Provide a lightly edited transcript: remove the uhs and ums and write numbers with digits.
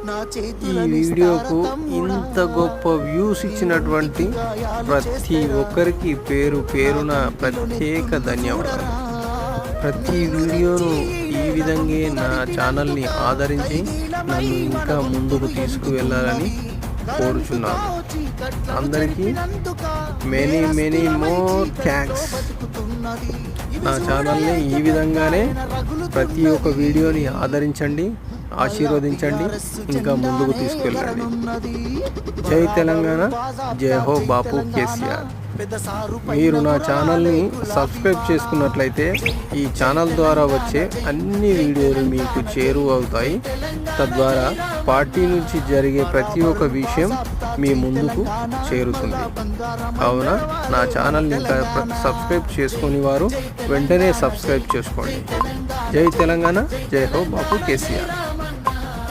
ఈ వీడియోకు ఇంత గొప్ప వ్యూస్ ఇచ్చినటువంటి ప్రతి ఒక్కరికి పేరు పేరున ప్రత్యేక ధన్యవాదాలు. ప్రతి వీడియోను ఈ విధంగా నా ఛానల్ని ఆదరించి నన్ను ఇంకా ముందుకు తీసుకువెళ్ళాలని కోరుచున్నాను. అందరికీ మెనీ మోర్ థ్యాంక్స్. నా ఛానల్ని ఈ విధంగానే ప్రతి ఒక్క వీడియోని ఆదరించండి, ఆశీర్వదించండి, ఇంకా ముందుకు తీసుకెళ్ళండి. జై తెలంగాణ, జై హో బాపు కేసీఆర్. మీరు నా ఛానల్ని సబ్స్క్రైబ్ చేసుకున్నట్లయితే ఈ ఛానల్ ద్వారా వచ్చే అన్ని వీడియోలు మీకు చేరువవుతాయి. తద్వారా పార్టీ నుంచి జరిగే ప్రతి ఒక్క విషయం మీ ముందుకు చేరుతుంది. కావున నా ఛానల్ని ఇంకా సబ్స్క్రైబ్ చేసుకుని వారు వెంటనే సబ్స్క్రైబ్ చేసుకోండి. జై తెలంగాణ, జై హో బాపు కేసీఆర్.